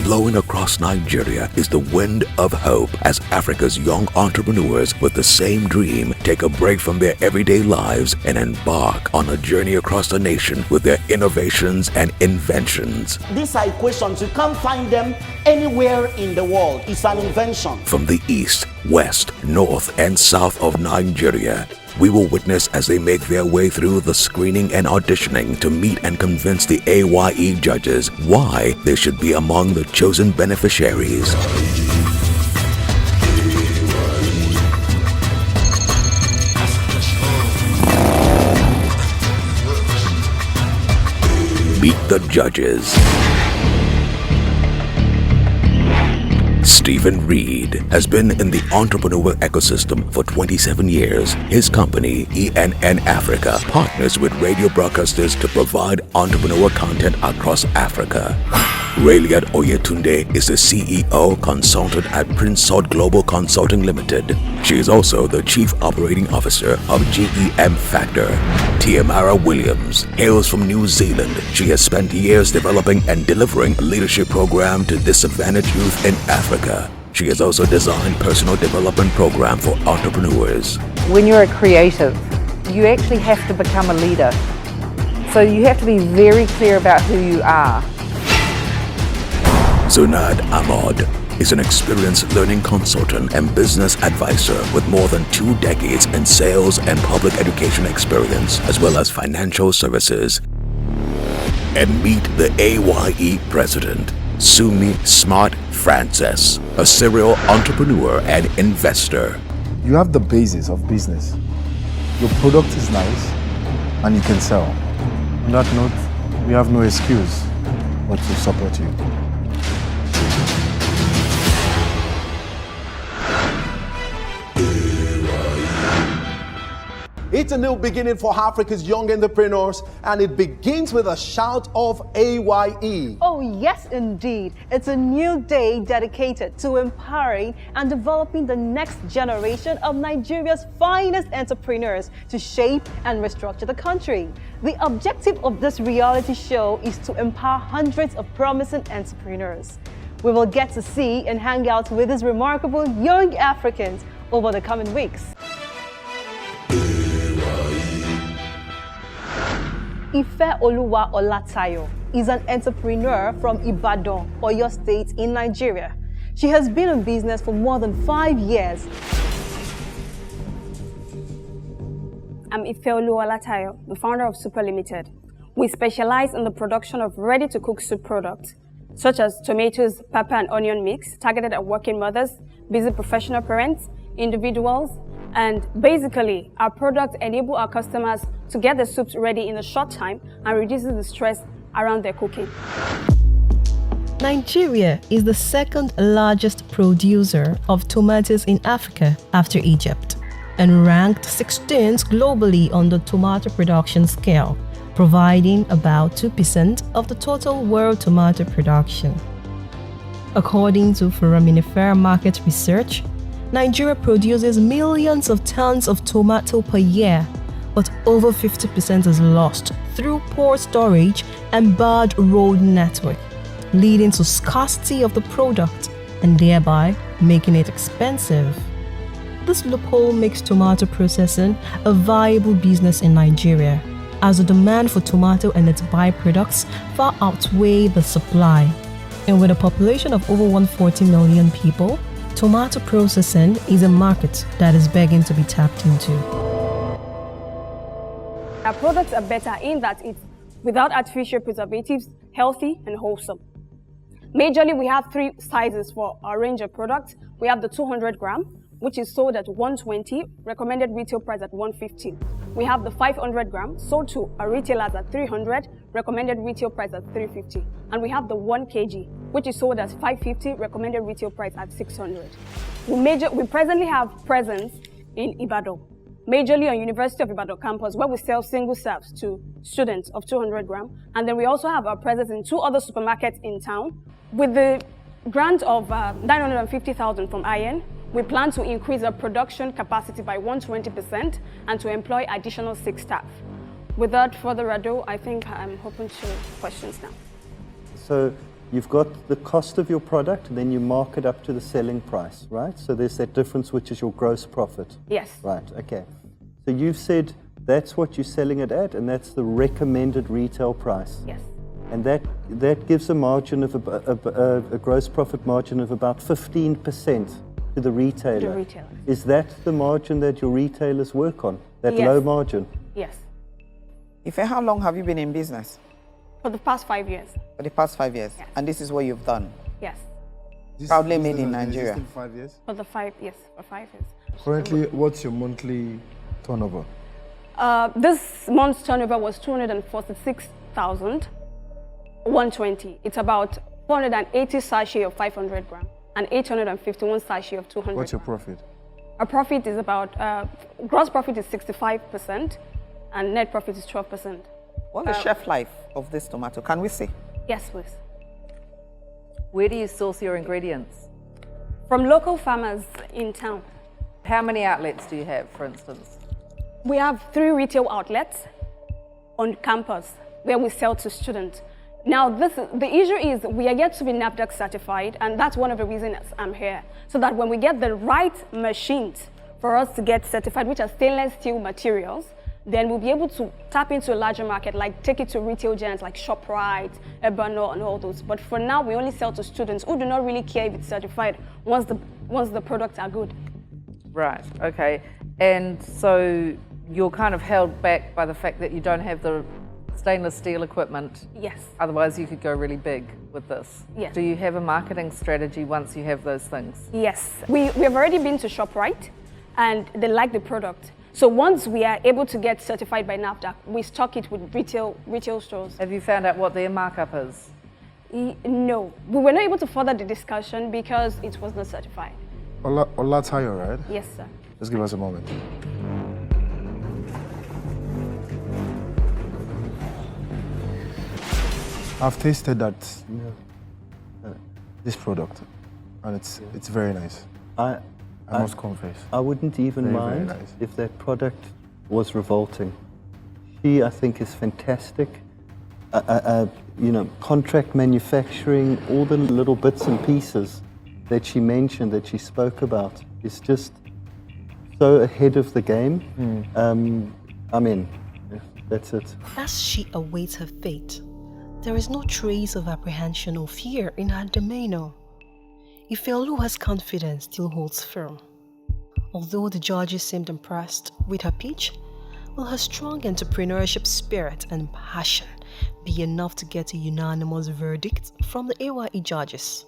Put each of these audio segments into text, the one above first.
Blowing across Nigeria is the wind of hope as Africa's young entrepreneurs with the same dream take a break from their everyday lives and embark on a journey across the nation with their innovations and inventions. These are equations. You can't find them anywhere in the world. It's an invention. From the east, west, north, and south of Nigeria, we will witness as they make their way through the screening and auditioning to meet and convince the A.Y.E judges why they should be among the chosen beneficiaries. Meet the judges. Stephen Reed has been in the entrepreneur ecosystem for 27 years. His company, ENN Africa, partners with radio broadcasters to provide entrepreneur content across Africa. Raeliat Oyetunde is the CEO consultant at Prince Salt Global Consulting Limited. She is also the Chief Operating Officer of GEM Factor. Tiamara Williams hails from New Zealand. She has spent years developing and delivering a leadership program to disadvantaged youth in Africa. She has also designed personal development program for entrepreneurs. When you're a creative, you actually have to become a leader. So you have to be very clear about who you are. Zunad Ahmad is an experienced learning consultant and business advisor with more than 2 decades in sales and public education experience, as well as financial services. And meet the A.Y.E president, Sumi Smart Francis, a serial entrepreneur and investor. You have the basis of business. Your product is nice and you can sell. On that note, we have no excuse but to support you. It's a new beginning for Africa's young entrepreneurs, and it begins with a shout of A.Y.E. Oh yes, indeed. It's a new day dedicated to empowering and developing the next generation of Nigeria's finest entrepreneurs to shape and restructure the country. The objective of this reality show is to empower hundreds of promising entrepreneurs. We will get to see and hang out with these remarkable young Africans over the coming weeks. Ifeoluwa Olatayo is an entrepreneur from Ibadan, Oyo State in Nigeria. She has been in business for more than 5 years. I'm Ifeoluwa Olatayo, the founder of Super Limited. We specialize in the production of ready-to-cook soup products, such as tomatoes, pepper, and onion mix, targeted at working mothers, busy professional parents, individuals, and basically, our products enable our customers to get the soups ready in a short time and reduces the stress around their cooking. Nigeria is the second largest producer of tomatoes in Africa after Egypt and ranked 16th globally on the tomato production scale, providing about 2% of the total world tomato production. According to Foraminifera Market Research, Nigeria produces millions of tons of tomato per year, but over 50% is lost through poor storage and bad road network, leading to scarcity of the product and thereby making it expensive. This loophole makes tomato processing a viable business in Nigeria, as the demand for tomato and its byproducts far outweigh the supply. And with a population of over 140 million people, tomato processing is a market that is begging to be tapped into. Our products are better in that it's without artificial preservatives, healthy and wholesome. Majorly, we have 3 sizes for our range of products. We have the 200 gram, which is sold at 120, recommended retail price at 150. We have the 500 gram, sold to our retailers at 300, recommended retail price at 350. And we have the 1 kg, which is sold at 550, recommended retail price at 600. We presently have presence in Ibadan, majorly on University of Ibadan campus, where we sell single serves to students of 200 gram. And then we also have our presence in 2 other supermarkets in town. With the grant of 950,000 from A.Y.E, we plan to increase our production capacity by 120% and to employ additional 6 staff. Without further ado, I think I'm open to questions now. So you've got the cost of your product, and then you mark it up to the selling price, right? So there's that difference, which is your gross profit. Yes. Right, okay. So you've said that's what you're selling it at, and that's the recommended retail price. Yes. And that gives a margin of a gross profit margin of about 15% to the retailer. To the retailer. Is that the margin that your retailers work on? That Yes. low margin? Yes. Ife, how long have you been in business? For the past 5 years. For the past 5 years. Yes. And this is what you've done? Yes. Proudly made in Nigeria. 5 years? For 5 years. Currently, what's your monthly turnover? This month's turnover was 246,120. It's about 480 sachet of 500 grams and 851 sachet of 200. What's your profit? Our profit is about, gross profit is 65% and net profit is 12%. What's the shelf life of this tomato? Can we see? Yes, please. Where do you source your ingredients? From local farmers in town. How many outlets do you have, for instance? We have 3 retail outlets on campus where we sell to students. Now, the issue is we are yet to be NAFDAC certified, and that's one of the reasons I'm here. So that when we get the right machines for us to get certified, which are stainless steel materials, then we'll be able to tap into a larger market, like take it to retail giants like ShopRite, Ebano, and all those. But for now, we only sell to students who do not really care if it's certified once the products are good. Right, okay. And so you're kind of held back by the fact that you don't have the stainless steel equipment. Yes. Otherwise, you could go really big with this. Yes. Do you have a marketing strategy once you have those things? Yes. We have already been to ShopRite, and they like the product. So once we are able to get certified by NAFDAC, we stock it with retail stores. Have you found out what their markup is? No. We were not able to further the discussion because it was not certified. Olatayo, right? Yes, sir. Just give us a moment. I've tasted this product, and it's very nice. I must confess. I wouldn't even Very, mind very nice. if that product was revolting. She, I think, is fantastic. Contract manufacturing, all the little bits and pieces that she mentioned, that she spoke about, is just so ahead of the game. I'm in. That's it. As she awaits her fate, there is no trace of apprehension or fear in her demeanor. Ifeoluwa's confidence still holds firm. Although the judges seemed impressed with her pitch, will her strong entrepreneurship spirit and passion be enough to get a unanimous verdict from the A.Y.E judges?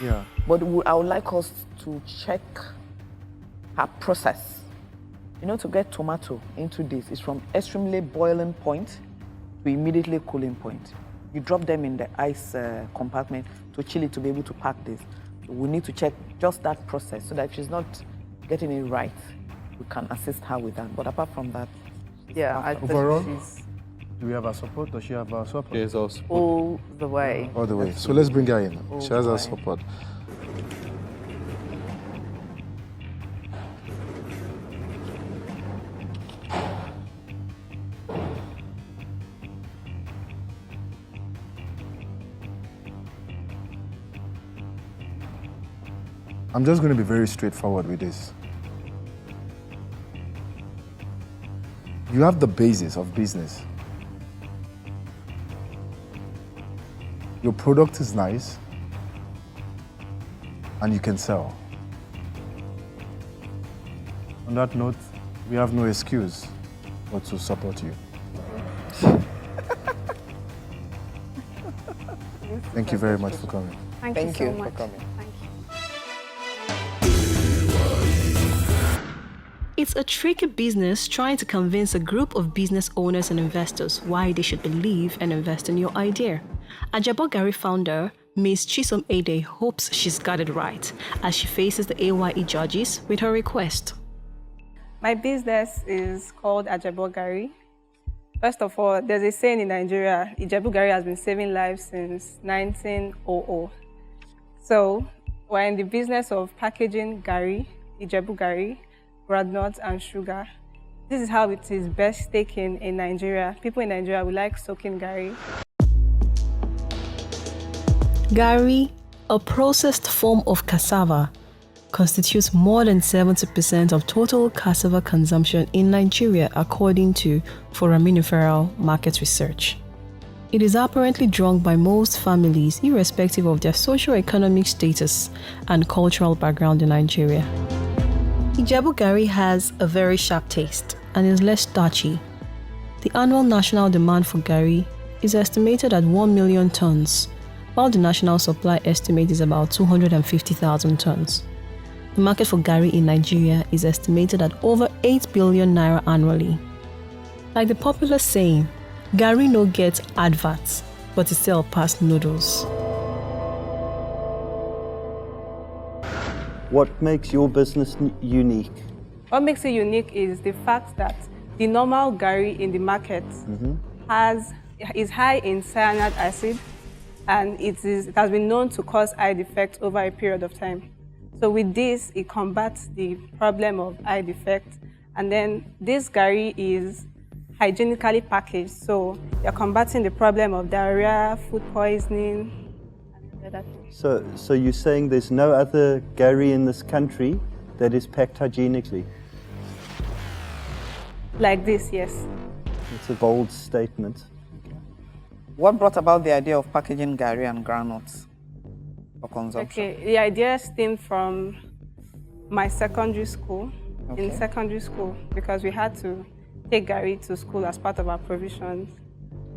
Yeah. But I would like us to check her process. To get tomato into this is from extremely boiling point to immediately cooling point. You drop them in the ice compartment to chill it to be able to pack this. We need to check just that process so that she's not getting it right. We can assist her with that. But apart from that, yeah, I think overall, she's do we have our support? Does she have our support? Yes, our support. all the way. All the way. So let's bring her in. She has our support. I'm just going to be very straightforward with this. You have the basis of business. Your product is nice, and you can sell. On that note, we have no excuse but to support you. Thank you very much for coming. Thank you so much. for coming. Thank you. It's a tricky business trying to convince a group of business owners and investors why they should believe and invest in your idea. Ajabogari founder Ms. Chisom Ade hopes she's got it right as she faces the A.Y.E judges with her request. My business is called Ajabogari. First of all, there's a saying in Nigeria, Ijebu-gari has been saving lives since 1900. So we're in the business of packaging gari, Ijebu-gari, groundnut and sugar. This is how it is best taken in Nigeria. People in Nigeria, we like soaking gari. Gari, a processed form of cassava, constitutes more than 70% of total cassava consumption in Nigeria according to foraminiferal market research. It is apparently drunk by most families irrespective of their socio-economic status and cultural background in Nigeria. Ijebu Gari has a very sharp taste and is less starchy. The annual national demand for Gari is estimated at 1 million tons, while the national supply estimate is about 250,000 tons. The market for Gari in Nigeria is estimated at over 8 billion naira annually. Like the popular saying, Gari no get adverts, but it sell past noodles. What makes your business unique? What makes it unique is the fact that the normal Gari in the market is high in cyanide acid, and it has been known to cause eye defects over a period of time. So with this, it combats the problem of eye defect. And then this Gari is hygienically packaged, so you're combating the problem of diarrhea, food poisoning, and other things. So you're saying there's no other Gari in this country that is packed hygienically? Like this, yes. It's a bold statement. What brought about the idea of packaging Gari and granules for consumption? Okay, the idea stemmed from my secondary school. In secondary school, because we had to take Gari to school as part of our provisions.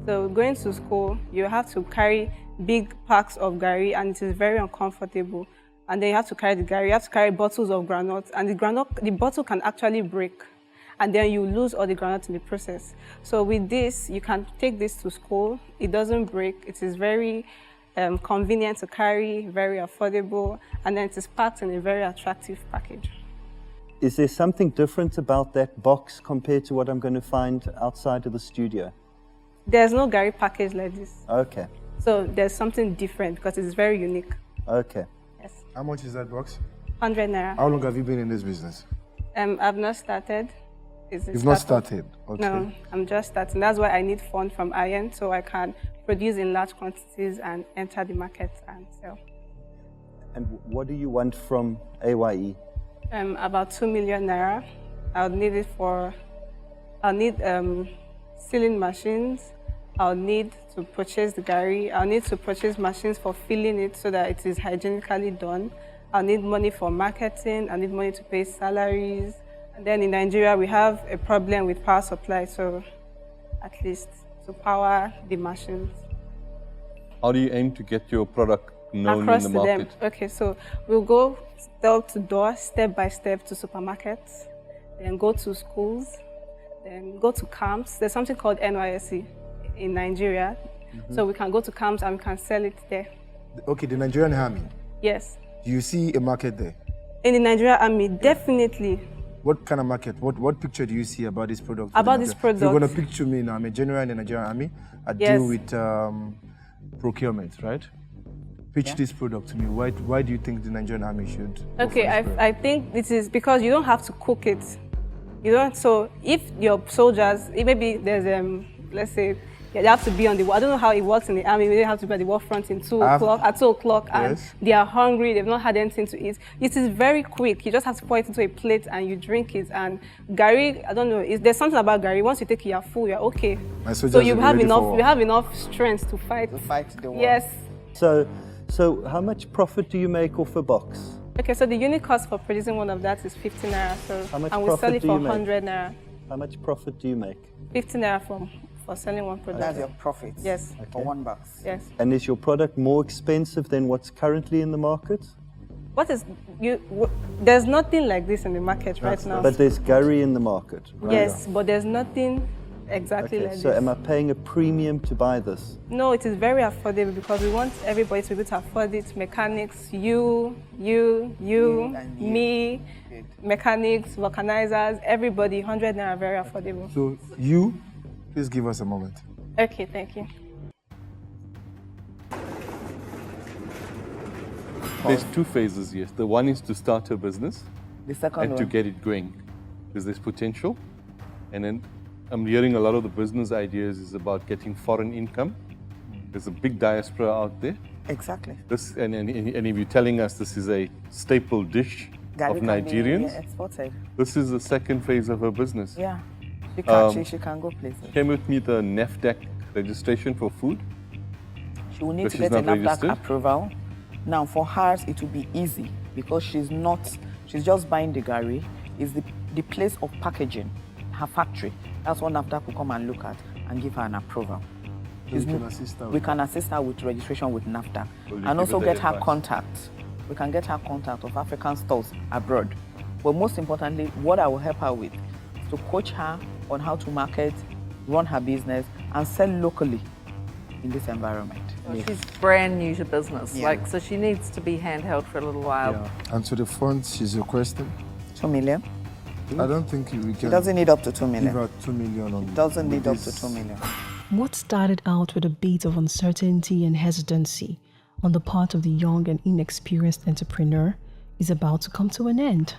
So going to school, you have to carry big packs of Gari, and it is very uncomfortable. And then you have to carry the Gari, you have to carry bottles of granules, and the bottle can actually break. And then you lose all the granules in the process. So with this, you can take this to school. It doesn't break. It is very convenient to carry, very affordable, and then it is packed in a very attractive package. Is there something different about that box compared to what I'm going to find outside of the studio? There's no Gari package like this. Okay. So there's something different because it's very unique. Okay. Yes. How much is that box? 100 naira. How long have you been in this business? I've not started. You've not started? Okay. No, I'm just starting. That's why I need funds from A.Y.E so I can produce in large quantities and enter the market and sell. And what do you want from A.Y.E? About 2 million naira. I'll need it for, I'll need sealing machines. I'll need to purchase the Gari. I'll need to purchase machines for filling it so that it is hygienically done. I'll need money for marketing. I need money to pay salaries. And then in Nigeria, we have a problem with power supply, so at least to power the machines. How do you aim to get your product known Across in the market? Them. Okay, so we'll go door to door, step by step to supermarkets, then go to schools, then go to camps. There's something called NYSC in Nigeria. So we can go to camps and we can sell it there. Okay, the Nigerian Army. Yes. Do you see a market there? In the Nigerian Army, definitely. What kind of market? What picture do you see about this product? About this product? You're going to picture me now. I'm a general in the Nigerian Army. I deal with procurement, right? Pitch this product to me. Why do you think the Nigerian Army should? Okay, I think this is because you don't have to cook it. You don't. So if your soldiers, maybe there's let's say they have to be on the. I don't know how it works in the army. They have to be at the war front in 2 o'clock. At 2 o'clock, and they are hungry. They've not had anything to eat. It is very quick. You just have to pour it into a plate and you drink it. And Gari, I don't know. There's something about Gari. Once you take it, you're full. You're okay. So you have enough. You have enough strength to fight. To fight the war. Yes. So how much profit do you make off a box? Okay, so the unit cost for producing one of that is 50 naira. So how much and we sell it for 100 naira. How much profit do you make? 50 naira for selling one product. That's your profit. Yes. For one box. Yes. And is your product more expensive than what's currently in the market? There's nothing like this in the market right now. But there's Gari in the market, right? Yes, but there's nothing exactly like this. So am I paying a premium to buy this? No, it is very affordable because we want everybody to be able to afford it. Mechanics, you, me, mechanics, vulcanizers, everybody, 100 naira, very affordable. So please give us a moment. Okay, thank you. There's 2 phases, yes. The one is to start a business. The second and one. to get it going, because there's potential. And then I'm hearing a lot of the business ideas is about getting foreign income. There's a big diaspora out there. Exactly. This, and if you're telling us this is a staple dish Gari of can Nigerians, be exported. this is the second phase of her business. Yeah, she can go places. Came with me the NAFDAC registration for food. She will need But to she's get a not NAFDAC registered? approval. Now, for hers, it will be easy because she's just buying the gari. It's the place of packaging, her factory. That's what NAFDAC will come and look at and give her an approval. We can assist her. We can assist her with registration with NAFDAC Will you and give also her get the her advice? contact. We can get her contact of African stores abroad. But most importantly, what I will help her with is to coach her on how to market, run her business, and sell locally in this environment. She's brand new to business, Yeah. so she needs to be handheld for a little while. Yeah. And to the fund, she's requesting. 2 million. I don't think we can. She doesn't need up to 2 million. Give her 2 million on. Doesn't need up to this. 2 million. What started out with a bit of uncertainty and hesitancy on the part of the young and inexperienced entrepreneur is about to come to an end.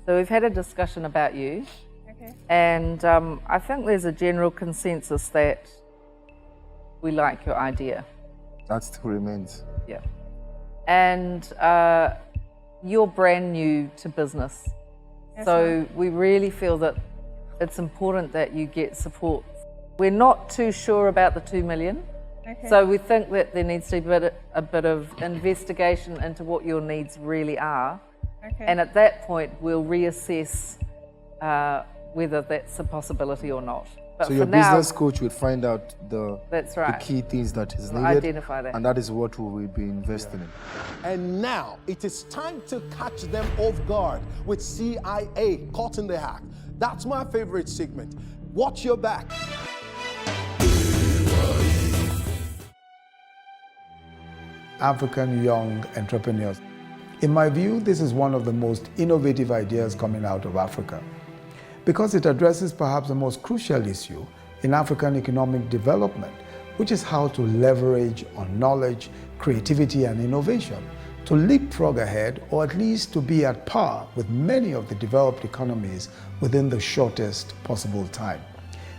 So we've had a discussion about you, and I think there's a general consensus that we like your idea. That still remains. Yeah. And you're brand new to business. So we really feel that it's important that you get support. We're not too sure about the 2 million. So we think that there needs to be a bit of investigation into what your needs really are. And at that point, we'll reassess whether that's a possibility or not. But So your for now, business coach will find out the key things that is We'll needed, identify that. and that is what we will be investing in. And now it is time to catch them off guard with CIA caught in the act. That's my favorite segment. Watch your back. African young entrepreneurs. In my view, this is one of the most innovative ideas coming out of Africa because it addresses perhaps the most crucial issue in African economic development, which is how to leverage on knowledge, creativity, and innovation to leapfrog ahead, or at least to be at par with many of the developed economies within the shortest possible time.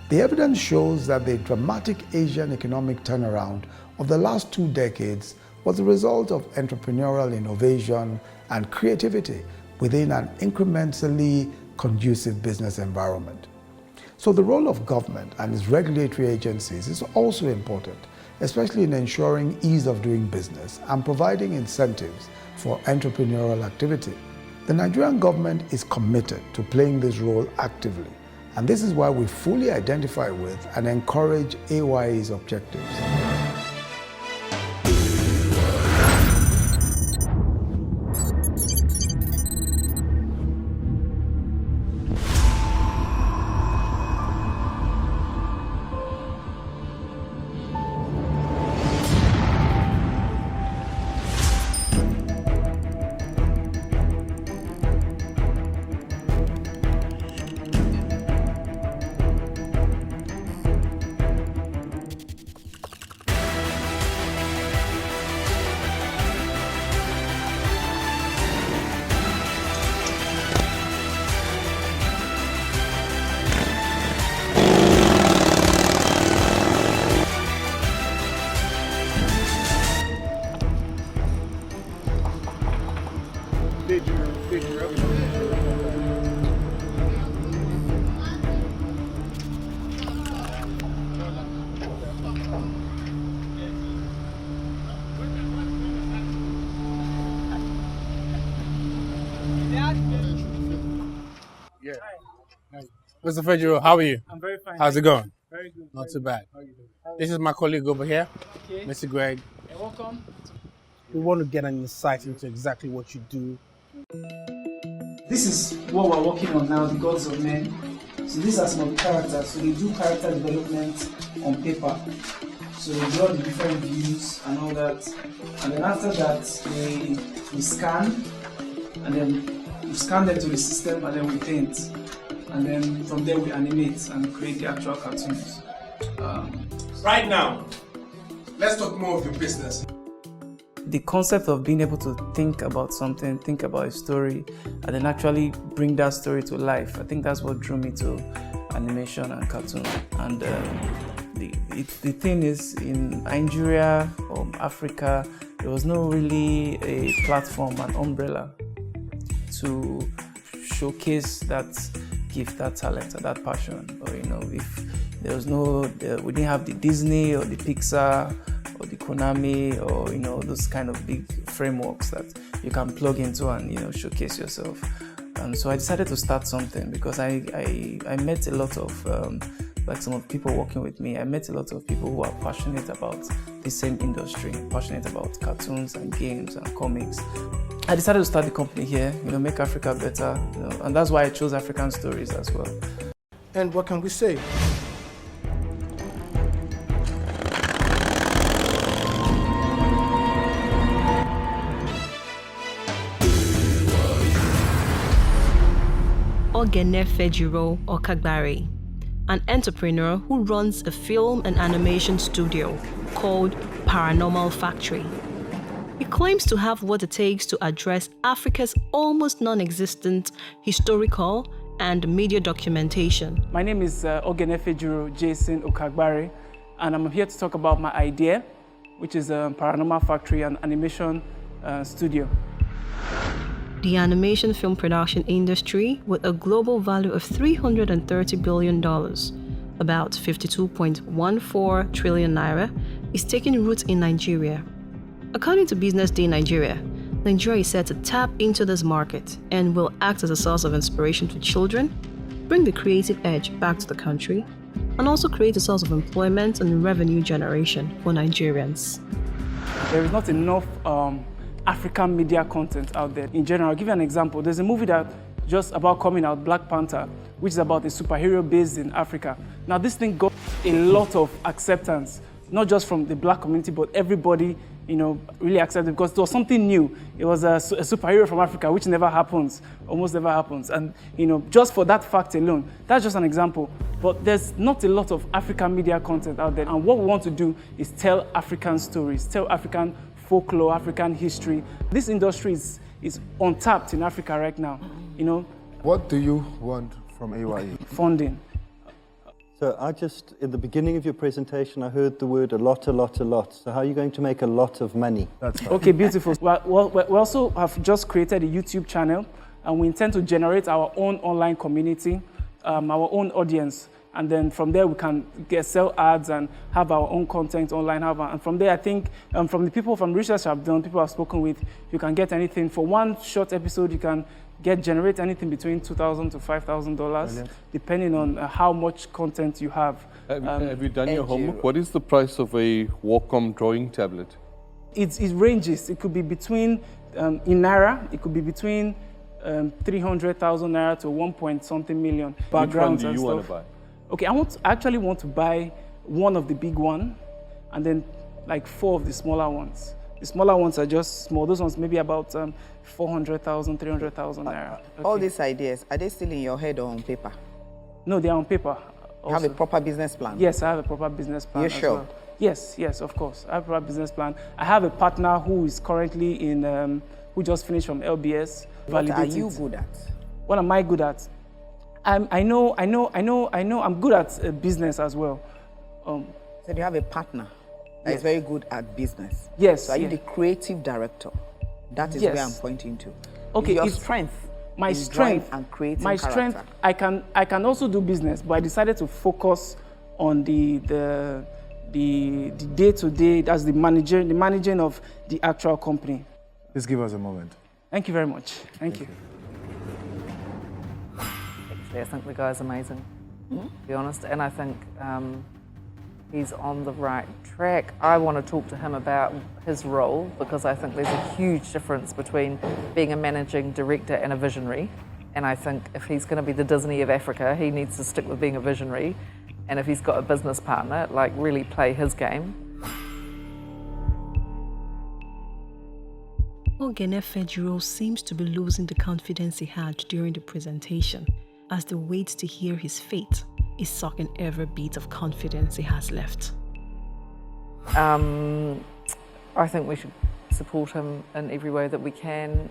The evidence shows that the dramatic Asian economic turnaround of the last 2 decades was the result of entrepreneurial innovation and creativity within an incrementally conducive business environment. So the role of government and its regulatory agencies is also important, especially in ensuring ease of doing business and providing incentives for entrepreneurial activity. The Nigerian government is committed to playing this role actively, and this is why we fully identify with and encourage A.Y.E's objectives. Mr. Fedro, how are you? I'm very fine. How's it going? Very good. Not very too bad. good. How are you doing? This is my colleague over here, Okay. Mr. Greg. You're welcome. We want to get an insight into exactly what you do. This is what we're working on now, the gods of men. So these are some of the characters. So they do character development on paper. So they draw the different views and all that. And then after that, we scan, and then we scan them to the system, and then we paint. And then from there we animate and create the actual cartoons. Right now, let's talk more of your business. the concept of being able to think about something, think about a story, and then actually bring that story to life, I think that's what drew me to animation and cartoon. And the thing is, in Nigeria or Africa, there was no really a platform, an umbrella to showcase that gift, that talent, or that passion. Or if there was we didn't have the Disney or the Pixar or the Konami or those kind of big frameworks that you can plug into and showcase yourself. And so I decided to start something because I met a lot of like some of the people working with me. I met a lot of people who are passionate about the same industry, passionate about cartoons and games and comics. I decided to start the company here, make Africa better, and that's why I chose African stories as well. And what can we say? Ogenefejiro Okagbare, an entrepreneur who runs a film and animation studio called Paranormal Factory. He claims to have what it takes to address Africa's almost non-existent historical and media documentation. My name is Ogenefejiro Jason Okagbare, and I'm here to talk about my idea, which is a Paranormal Factory and animation studio. The animation film production industry, with a global value of $330 billion, about 52.14 trillion naira, is taking root in Nigeria. According to Business Day Nigeria, Nigeria is set to tap into this market and will act as a source of inspiration to children, bring the creative edge back to the country, and also create a source of employment and revenue generation for Nigerians. There is not enough African media content out there. In general, I'll give you an example. There's a movie that just about coming out, Black Panther, which is about a superhero based in Africa. Now, this thing got a lot of acceptance, not just from the Black community, but everybody, really accepted because it was something new. It was a superhero from Africa, which never happens, almost never happens. And, just for that fact alone, that's just an example. But there's not a lot of African media content out there. And what we want to do is tell African stories, tell African folklore, African history. This industry is untapped in Africa right now, What do you want from A.Y.E? Funding. So in the beginning of your presentation, I heard the word a lot. So how are you going to make a lot of money? That's right. Okay, beautiful. Well, we also have just created a YouTube channel, and we intend to generate our own online community, our own audience. And then from there, we can sell ads and have our own content online. And from there, I think from the people, from research I've done, people I've spoken with, you can get anything. For one short episode, you can generate anything between $2,000 to $5,000, depending on how much content you have. Have you done your homework? What is the price of a Wacom drawing tablet? It ranges. It could be between, in Naira, it could be between 300,000 Naira to 1 point something million. Which one do you want to buy? Okay, I actually want to buy one of the big ones and then like 4 of the smaller ones. The smaller ones are just small. Those ones maybe about 400,000, 300,000 naira. Okay. All these ideas, are they still in your head or on paper? No, they are on paper. You have a proper business plan? Yes, I have a proper business plan. You're sure? Well. Yes, of course. I have a proper business plan. I have a partner who is currently who just finished from LBS. What are you good at? What am I good at? I know I'm good at business as well. So you have a partner that is very good at business? Yes. So are you the creative director? That is where I'm pointing to. Okay. Your strength. My strength and creating my character. strength. I can also do business, but I decided to focus on the day-to-day. That's the managing of the actual company. Please give us a moment. Thank you very much. Thank you. I think the guy's amazing, to be honest, and I think he's on the right track. I want to talk to him about his role because I think there's a huge difference between being a managing director and a visionary. And I think if he's going to be the Disney of Africa, he needs to stick with being a visionary. And if he's got a business partner, like really play his game. Ogenefejiro seems to be losing the confidence he had during the presentation, as the wait to hear his fate is sucking every bit of confidence he has left. I think we should support him in every way that we can.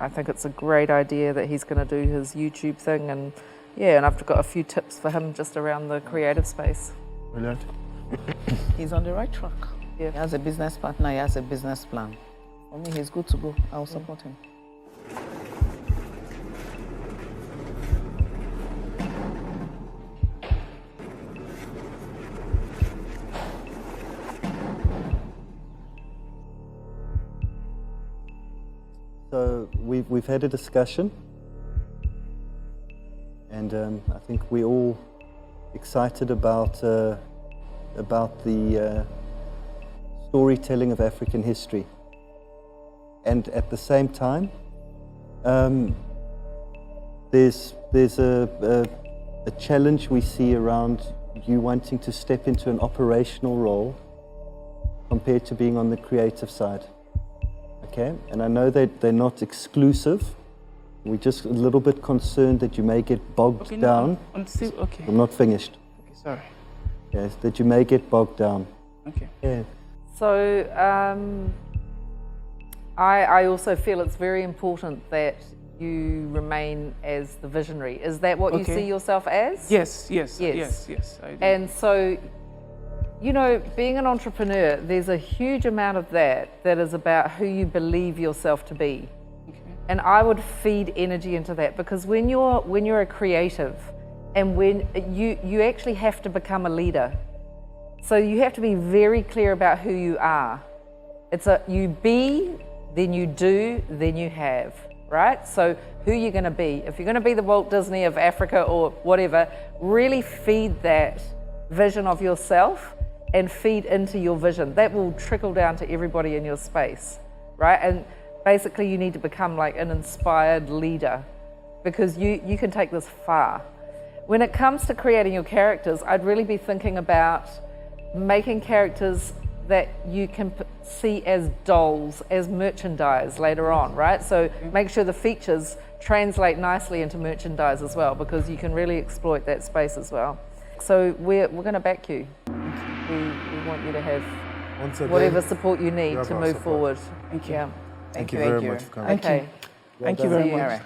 I think it's a great idea that he's going to do his YouTube thing, and yeah, and I've got a few tips for him just around the creative space. Brilliant. He's on the right track. Yeah. He has a business partner, he has a business plan. For me, he's good to go. I'll support him. So we've had a discussion, and I think we're all excited about the storytelling of African history. And at the same time, there's a challenge we see around you wanting to step into an operational role compared to being on the creative side. Okay, and I know that they're not exclusive. We're just a little bit concerned that you may get bogged down. Okay. I'm not finished. Okay, sorry. Yes, that you may get bogged down. Okay. Yeah. So I also feel it's very important that you remain as the visionary. Is that what you see yourself as? Yes. I do. And so, you know, being an entrepreneur, there's a huge amount of that is about who you believe yourself to be. Okay. And I would feed energy into that, because when you're a creative, and when you actually have to become a leader. So you have to be very clear about who you are. It's you be, then you do, then you have, right? So who you're going to be. If you're going to be the Walt Disney of Africa or whatever, really feed that vision of yourself and feed into your vision. That will trickle down to everybody in your space, right? And basically you need to become like an inspired leader, because you can take this far. When it comes to creating your characters, I'd really be thinking about making characters that you can see as dolls, as merchandise later on, right? So make sure the features translate nicely into merchandise as well, because you can really exploit that space as well. So we're going to back you. We want you to have whatever support you need to move forward. Thank you. Yeah. Thank you very much for coming. Thank you. Thank you very much.